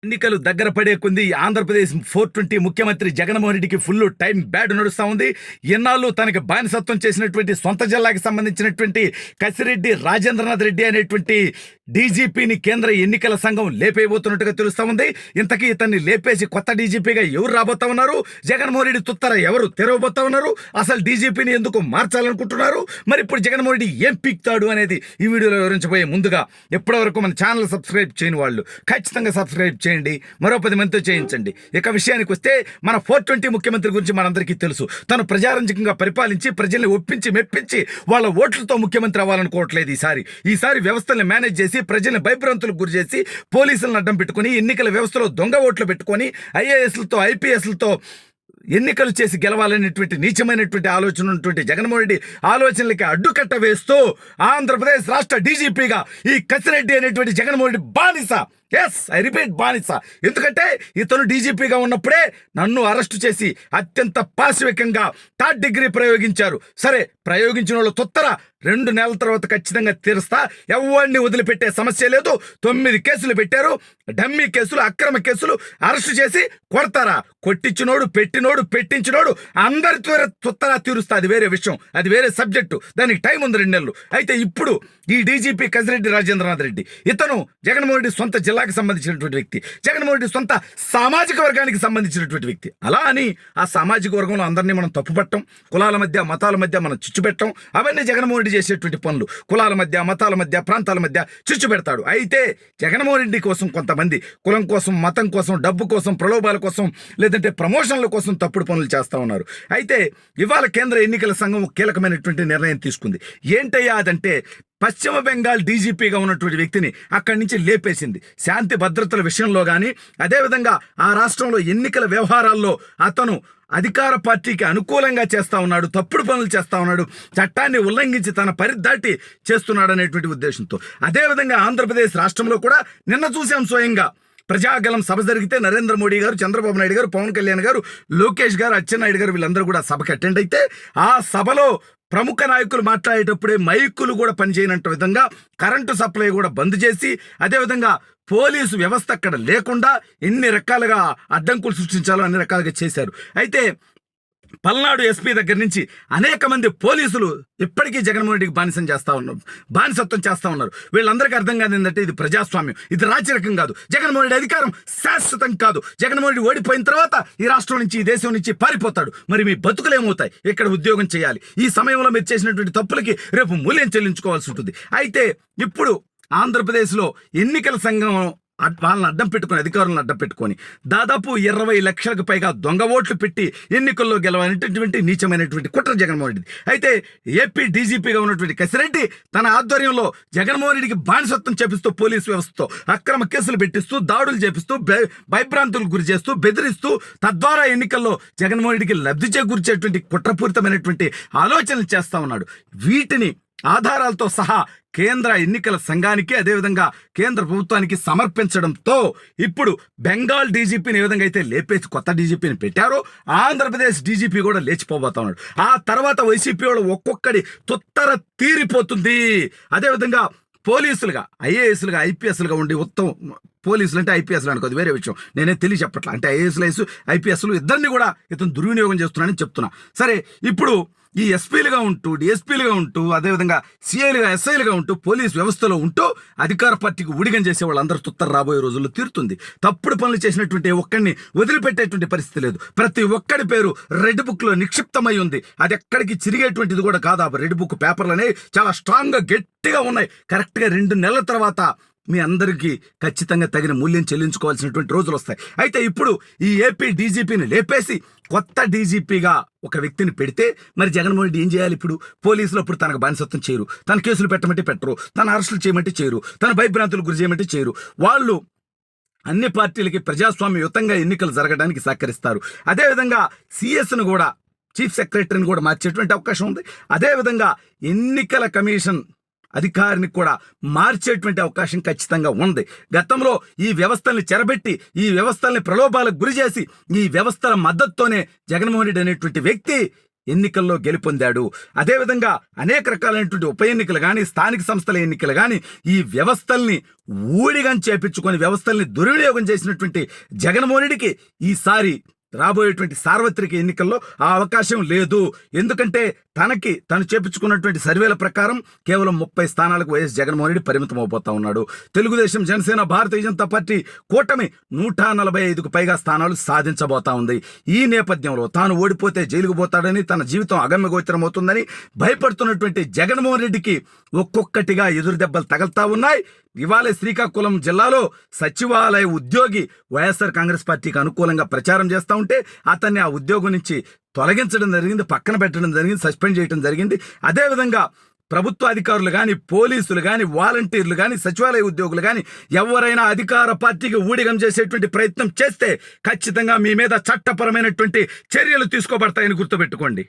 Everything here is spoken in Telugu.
ఎన్నికలు దగ్గర పడే కొంది ఆంధ్రప్రదేశ్ 420 ముఖ్యమంత్రి జగన్మోహన్ రెడ్డికి ఫుల్ టైం బ్యాడ్ నడుస్తూ ఉంది. ఎన్నాళ్ళు తనకి బానిసత్వం చేసినటువంటి సొంత జిల్లాకి సంబంధించినటువంటి కసిరెడ్డి రాజేంద్రనాథ్ రెడ్డి అనేటువంటి డీజీపీని కేంద్ర ఎన్నికల సంఘం లేపేయబోతున్నట్టుగా తెలుస్తా ఉంది. ఇంతకీ ఇతన్ని లేపేసి కొత్త డీజీపీగా ఎవరు రాబోతా ఉన్నారు? జగన్మోహన్ రెడ్డి తుత్తర ఎవరు తెరవబోతా ఉన్నారు? అసలు డీజీపీని ఎందుకు మార్చాలనుకుంటున్నారు? మరి ఇప్పుడు జగన్మోహన్ రెడ్డి ఏం పీక్తాడు అనేది ఈ వీడియోలో వివరించబోయే ముందుగా ఇప్పటివరకు మన ఛానల్ సబ్స్క్రైబ్ చేయని వాళ్ళు ఖచ్చితంగా సబ్స్క్రైబ్ చేయండి, మరో 10 మందితో చేయించండి. ఇక విషయానికి వస్తే మన 420 ముఖ్యమంత్రి గురించి మనందరికీ తెలుసు. తను ప్రజారంజకంగా పరిపాలించి ప్రజల్ని ఒప్పించి మెప్పించి వాళ్ళ ఓట్లతో ముఖ్యమంత్రి అవ్వాలనుకోవట్లేదు. ఈసారి వ్యవస్థల్ని మేనేజ్ చేసి ప్రజల్ని భయభ్రాంతులకు గురి చేసి పోలీసులను అడ్డం పెట్టుకుని ఎన్నికల వ్యవస్థలో దొంగ ఓట్లు పెట్టుకొని ఐఏఎస్లతో ఐపీఎస్లతో ఎన్నికలు చేసి గెలవాలనేటువంటి నీచమైనటువంటి ఆలోచన ఉన్నటువంటి జగన్మోహన్ రెడ్డి ఆలోచనలకి అడ్డుకట్ట వేస్తూ ఆంధ్రప్రదేశ్ రాష్ట్ర డీజీపీగా ఈ కసిరెడ్డి అనేటువంటి జగన్మోహన్ రెడ్డి బానిస, ఎస్ ఐ రిపీట్ బానిస. ఎందుకంటే ఇతను డీజీపీగా ఉన్నప్పుడే నన్ను అరెస్టు చేసి అత్యంత పాశవికంగా 3rd డిగ్రీ ప్రయోగించారు. సరే, ప్రయోగించిన వాళ్ళు తొత్తర 2 నెలల తర్వాత ఖచ్చితంగా తీరుస్తా, ఎవరిని వదిలిపెట్టే సమస్య లేదు. 9 కేసులు పెట్టారు, డమ్మీ కేసులు, అక్రమ కేసులు. అరెస్టు చేసి కొడతారా? కొట్టించినోడు, పెట్టించినోడు అందరి తొత్తర తీరుస్తా. అది వేరే విషయం, అది వేరే సబ్జెక్టు. దానికి టైం ఉంది 2 నెలలు. అయితే ఇప్పుడు ఈ డీజీపీ కసిరెడ్డి రాజేంద్రనాథ్ రెడ్డి ఇతను జగన్మోహన్ రెడ్డి సొంత జిల్లాకి సంబంధించినటువంటి వ్యక్తి, జగన్మోహన్ రెడ్డి సొంత సామాజిక వర్గానికి సంబంధించినటువంటి వ్యక్తి. అలా అని ఆ సామాజిక వర్గంలో అందరినీ మనం తప్పుపట్టం, కులాల మధ్య మతాల మధ్య మనం చిచ్చు పెట్టం. అవన్నీ జగన్మోహన్ రెడ్డి చేసేటువంటి పనులు. కులాల మధ్య మతాల మధ్య ప్రాంతాల మధ్య చిచ్చు పెడతాడు. అయితే జగన్మోహన్ రెడ్డి కోసం కొంతమంది కులం కోసం, మతం కోసం, డబ్బు కోసం, ప్రలోభాల కోసం, లేదంటే ప్రమోషన్ల కోసం తప్పుడు పనులు చేస్తూ ఉన్నారు. అయితే ఇవాళ కేంద్ర ఎన్నికల సంఘం కీలకమైనటువంటి నిర్ణయం తీసుకుంది. ఏంటయ్యా అదంటే, పశ్చిమ బెంగాల్ డీజీపీగా ఉన్నటువంటి వ్యక్తిని అక్కడి నుంచి లేపేసింది. శాంతి భద్రతల విషయంలో కానీ, అదేవిధంగా ఆ రాష్ట్రంలో ఎన్నికల వ్యవహారాల్లో అతను అధికార పార్టీకి అనుకూలంగా చేస్తా ఉన్నాడు, తప్పుడు పనులు చేస్తా ఉన్నాడు, చట్టాన్ని ఉల్లంఘించి తన పరిధాటి చేస్తున్నాడు అనేటువంటి ఉద్దేశంతో. అదేవిధంగా ఆంధ్రప్రదేశ్ రాష్ట్రంలో కూడా నిన్న చూసాం స్వయంగా ప్రజాగలం సభ జరిగితే నరేంద్ర మోడీ గారు, చంద్రబాబు నాయుడు గారు, పవన్ కళ్యాణ్ గారు, లోకేష్ గారు, అచ్చెన్నాయుడు గారు వీళ్ళందరూ కూడా సభకి అటెండ్ అయితే ఆ సభలో ప్రముఖ నాయకులు మాట్లాడేటప్పుడే మైకులు కూడా పనిచేయనంత విధంగా కరెంటు సప్లై కూడా బంద్ చేసి, అదేవిధంగా పోలీసు వ్యవస్థ అక్కడ లేకుండా ఎన్ని రకాలుగా అడ్డంకులు సృష్టించాలో అన్ని రకాలుగా చేశారు. అయితే పల్నాడు ఎస్పీ దగ్గర నుంచి అనేక మంది పోలీసులు ఇప్పటికీ జగన్మోహన్ రెడ్డికి బానిసత్వం చేస్తా ఉన్నారు. వీళ్ళందరికీ అర్థం కాదు ఏంటంటే ఇది ప్రజాస్వామ్యం, ఇది రాజరికం కాదు. జగన్మోహన్ రెడ్డి అధికారం శాశ్వతం కాదు. జగన్మోహన్ రెడ్డి ఓడిపోయిన తర్వాత ఈ రాష్ట్రం నుంచి, ఈ దేశం నుంచి పారిపోతాడు. మరి మీ బతుకులు ఏమవుతాయి? ఇక్కడ ఉద్యోగం చేయాలి. ఈ సమయంలో మీరు చేసినటువంటి తప్పులకి రేపు మూల్యం చెల్లించుకోవాల్సి ఉంటుంది. అయితే ఇప్పుడు ఆంధ్రప్రదేశ్లో ఎన్నికల సంఘం వాళ్ళని అడ్డం పెట్టుకుని, అధికారులను అడ్డం పెట్టుకొని దాదాపు 20 లక్షలకు పైగా దొంగ ఓట్లు పెట్టి ఎన్నికల్లో గెలవనేటటువంటి నీచమైనటువంటి కుట్ర జగన్మోహన్ రెడ్డి. అయితే ఏపీ డీజీపీగా ఉన్నటువంటి కసిరెడ్డి తన ఆధ్వర్యంలో జగన్మోహన్ రెడ్డికి బానిసత్వం చేపిస్తూ, పోలీసు వ్యవస్థతో అక్రమ కేసులు పెట్టిస్తూ, దాడులు చేపిస్తూ, భయభ్రాంతులకు గురి చేస్తూ, బెదిరిస్తూ, తద్వారా ఎన్నికల్లో జగన్మోహన్ రెడ్డికి లబ్ధి చేకూర్చేటువంటి కుట్రపూరితమైనటువంటి ఆలోచనలు చేస్తా ఉన్నాడు. వీటిని ఆధారాలతో సహా కేంద్ర ఎన్నికల సంఘానికి, అదేవిధంగా కేంద్ర ప్రభుత్వానికి సమర్పించడంతో ఇప్పుడు బెంగాల్ డీజీపీని ఏ విధంగా అయితే లేపేసి కొత్త డీజీపీని పెట్టారో, ఆంధ్రప్రదేశ్ డీజీపీ కూడా లేచిపోబోతా ఉన్నాడు. ఆ తర్వాత వైసీపీ వాళ్ళు ఒక్కొక్కడి తొత్తర తీరిపోతుంది. అదేవిధంగా పోలీసులుగా, ఐఏఎస్లుగా, ఐపీఎస్లుగా ఉండి పోలీసులు అంటే ఐపీఎస్లు అనుకోదు, వేరే విషయం, నేనే తెలియ చెప్పట్లా. అంటే ఐఏఎస్లు, ఐపీఎస్లు ఇద్దరిని కూడా ఇతను దుర్వినియోగం చేస్తున్నానని చెప్తున్నా. సరే, ఇప్పుడు ఈ ఎస్పీలుగా ఉంటూ, డిఎస్పీలుగా ఉంటూ, అదేవిధంగా సిఐలుగా, ఎస్ఐలుగా ఉంటూ, పోలీస్ వ్యవస్థలో ఉంటూ అధికార పార్టీకి ఊడిగం చేసే వాళ్ళందరూ తుత్తర రాబోయే రోజుల్లో తీరుతుంది. తప్పుడు పనులు చేసినటువంటి ఒక్కడిని వదిలిపెట్టేటువంటి పరిస్థితి లేదు. ప్రతి ఒక్కడి పేరు రెడ్ బుక్లో నిక్షిప్తమై ఉంది. అది ఎక్కడికి చిరిగేటువంటిది కూడా కాదు. ఆ రెడ్ బుక్ పేపర్లు అనేవి చాలా స్ట్రాంగ్గా, గట్టిగా ఉన్నాయి. కరెక్ట్గా 2 నెలల తర్వాత మీ అందరికీ ఖచ్చితంగా తగిన మూల్యం చెల్లించుకోవాల్సినటువంటి రోజులు వస్తాయి. అయితే ఇప్పుడు ఈ ఏపీ డీజీపీని లేపేసి కొత్త డీజీపీగా ఒక వ్యక్తిని పెడితే మరి జగన్మోహన్ రెడ్డి ఏం చేయాలి? ఇప్పుడు పోలీసులు అప్పుడు తనకు బానిసత్వం చేయరు, తన కేసులు పెట్టమంటే పెట్టరు, తన అరెస్టులు చేయమంటే చేయరు, తన భయభ్రాంతులకు గురి చేయమంటే చేయరు. వాళ్ళు అన్ని పార్టీలకి ప్రజాస్వామ్యయుతంగా ఎన్నికలు జరగడానికి సహకరిస్తారు. అదేవిధంగా సిఎస్ను కూడా, చీఫ్ సెక్రటరీని కూడా మార్చేటువంటి అవకాశం ఉంది. అదేవిధంగా ఎన్నికల కమిషన్ అధికారిని కూడా మార్చేటువంటి అవకాశం ఖచ్చితంగా ఉంది. గతంలో ఈ వ్యవస్థల్ని చెరబెట్టి, ఈ వ్యవస్థల్ని ప్రలోభాలకు గురి చేసి, ఈ వ్యవస్థల మద్దతుతోనే జగన్మోహన్ రెడ్డి అనేటువంటి వ్యక్తి ఎన్నికల్లో గెలుపొందాడు. అదేవిధంగా అనేక రకాలైనటువంటి ఉప ఎన్నికలు కానీ స్థానిక సంస్థల ఎన్నికలు కానీ ఈ వ్యవస్థల్ని ఊడిగం చేపించుకొని వ్యవస్థల్ని దుర్వినియోగం చేసినటువంటి జగన్మోహన్ రెడ్డికి ఈసారి రాబోయేటువంటి సార్వత్రిక ఎన్నికల్లో ఆ అవకాశం లేదు. ఎందుకంటే తను చేపించుకున్నటువంటి సర్వేల ప్రకారం కేవలం 30 స్థానాలకు వైఎస్ జగన్మోహన్ రెడ్డి పరిమితం అయిపోతా ఉన్నాడు. తెలుగుదేశం, జనసేన, భారతీయ జనతా పార్టీ కూటమి 145కు పైగా స్థానాలు సాధించబోతా ఉంది. ఈ నేపథ్యంలో తాను ఓడిపోతే జైలుకు పోతాడని, తన జీవితం అగమ్యగోచరం అవుతుందని భయపడుతున్నటువంటి జగన్మోహన్ రెడ్డికి ఒక్కొక్కటిగా ఎదురు దెబ్బలు తగలుతా ఉన్నాయి. ఇవాళ శ్రీకాకుళం జిల్లాలో సచివాలయ ఉద్యోగి వైఎస్ఆర్ కాంగ్రెస్ పార్టీకి అనుకూలంగా ప్రచారం చేస్తూ ఉంటే అతన్ని ఆ ఉద్యోగం నుంచి తొలగించడం జరిగింది, పక్కన పెట్టడం జరిగింది, సస్పెండ్ చేయడం జరిగింది. అదేవిధంగా ప్రభుత్వ అధికారులు కానీ, పోలీసులు కానీ, వాలంటీర్లు కానీ, సచివాలయ ఉద్యోగులు కానీ ఎవరైనా అధికార పార్టీకి ఊడిగం చేసేటువంటి ప్రయత్నం చేస్తే ఖచ్చితంగా మీ మీద చట్టపరమైనటువంటి చర్యలు తీసుకోబడతాయని గుర్తుపెట్టుకోండి.